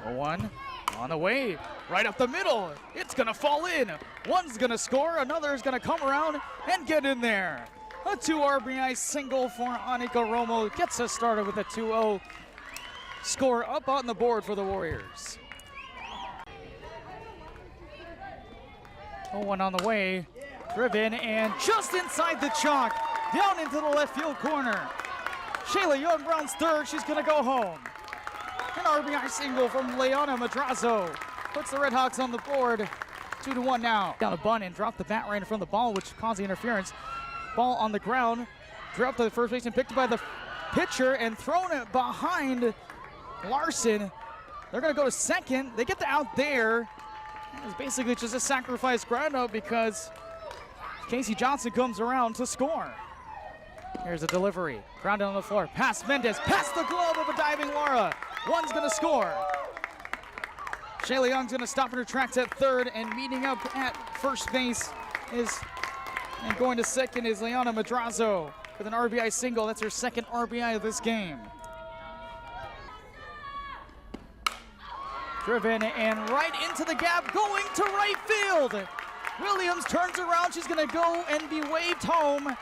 One on the way, right up the middle. It's gonna fall in. One's gonna score, another's gonna come around and get in there. A 2 RBI single for Anika Romo gets us started with a 2-0 score up on the board for the Warriors. 0-1 on the way, driven and just inside the chalk, down into the left field corner. Shayla Young-Brown's third, she's gonna go home. An RBI single from Leona Madrazo puts the Redhawks on the board, 2-1 now. Down a bunt and dropped the bat right in front of the ball, which caused the interference. Ball on the ground, dropped to the first baseman, picked up by the pitcher and thrown it behind Larson. They're gonna go to second. They get the out there. It's basically just a sacrifice ground out because Casey Johnson comes around to score. Here's a delivery, grounded on the floor, past Mendez, past the glove of a diving Laura. One's gonna score. Shayla Young's gonna stop in her tracks at third, and meeting up at first base and going to second is Leona Madrazo with an RBI single. That's her second RBI of this game. Driven and right into the gap, going to right field. Williams turns around, she's gonna go and be waved home.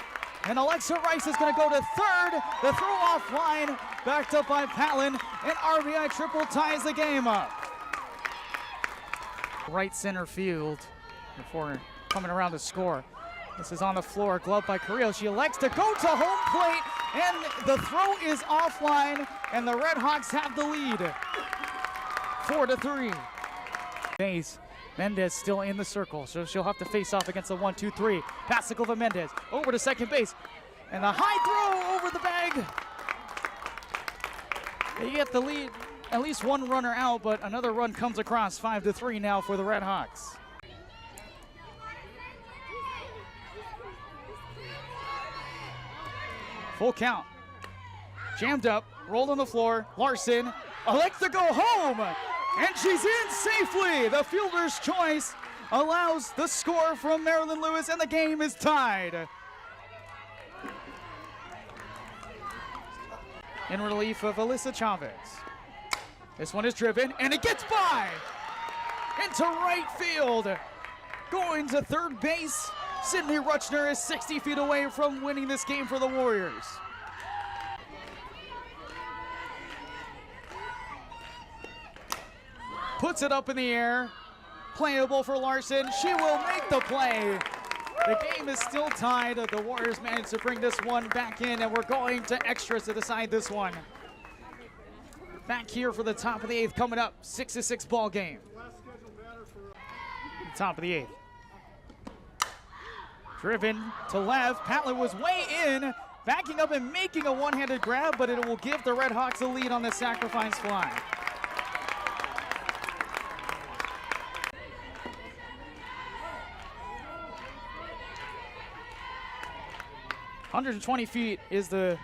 And Alexa Rice is gonna go to third. The throw offline, backed up by Patlin, and RBI triple ties the game up. Right center field before coming around to score. This is on the floor, gloved by Carrillo. She elects to go to home plate, and the throw is offline, and the Redhawks have the lead. 4-3. Base. Mendez still in the circle, so she'll have to face off against the 1-2-3. Pass to Silva Mendez, over to second base. And the high throw over the bag. They get the lead, at least one runner out, but another run comes across. 5-3 now for the Redhawks. Full count. Jammed up, rolled on the floor. Larson elects to go home. And she's in safely. The fielder's choice allows the score from Marilyn Lewis, and the game is tied. In relief of Alyssa Chavez. This one is driven, and it gets by. Into right field. Going to third base. Sydney Rutschner is 60 feet away from winning this game for the Warriors. Puts it up in the air, playable for Larson. She will make the play. The game is still tied. The Warriors managed to bring this one back in, and we're going to extras to decide this one. Back here for the top of the 8th coming up, 6-6 ball game. Top of the 8th. Driven to left, Patlin was way in, backing up and making a one-handed grab, but it will give the Redhawks the lead on the sacrifice fly. 120 feet is the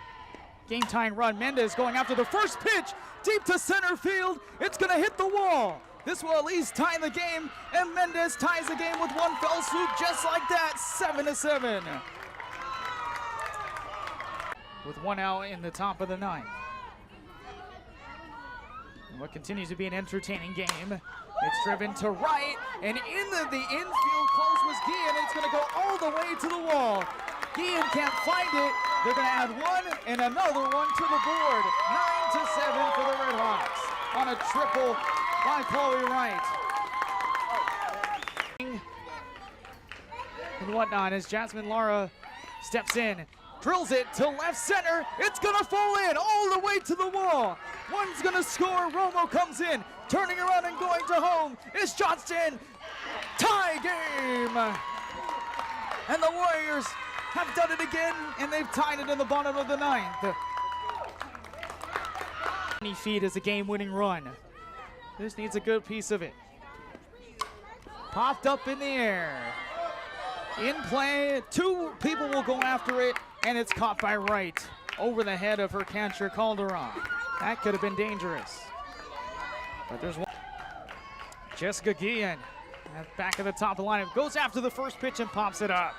game-tying run. Mendez going after the first pitch, deep to center field. It's gonna hit the wall. This will at least tie the game, and Mendez ties the game with one fell swoop just like that, 7-7. With one out in the top of the 9th. And what continues to be an entertaining game. It's driven to right, and in the infield close was Guillen, and it's gonna go all the way to the wall. Guillen can't find it. They're gonna add one and another one to the board. 9-7 for the Redhawks on a triple by Chloe Wright. And whatnot as Jasmine Lara steps in, drills it to left center. It's gonna fall in all the way to the wall. One's gonna score. Romo comes in, turning around and going to home. It's Johnston. Tie game. And the Warriors have done it again, and they've tied it in the bottom of the 9th. 20 feet is a game-winning run. This needs a good piece of it. Popped up in the air. In play, 2 people will go after it, and it's caught by Wright over the head of her catcher, Calderon. That could have been dangerous. But there's one. Jessica Guillen at back of the top of the lineup goes after the first pitch and pops it up.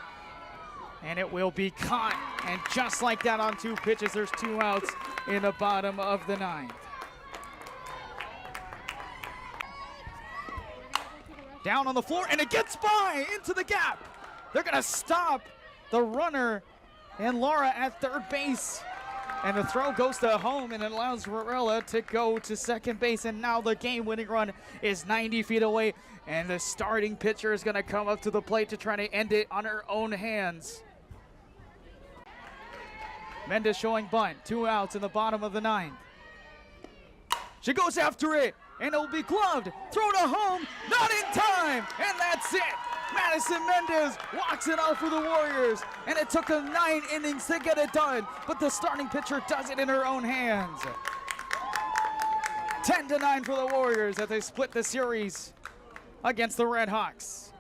And it will be caught. And just like that on 2 pitches, there's 2 outs in the bottom of the 9th. Down on the floor, and it gets by into the gap. They're gonna stop the runner and Laura at third base. And the throw goes to home, and it allows Varela to go to second base. And now the game-winning run is 90 feet away, and the starting pitcher is gonna come up to the plate to try to end it on her own hands. Mendez showing bunt, 2 outs in the bottom of the 9th. She goes after it, and it will be gloved, thrown to home, not in time, and that's it. Madison Mendez walks it off for the Warriors, and it took them 9 innings to get it done, but the starting pitcher does it in her own hands. 10-9 for the Warriors as they split the series against the Redhawks.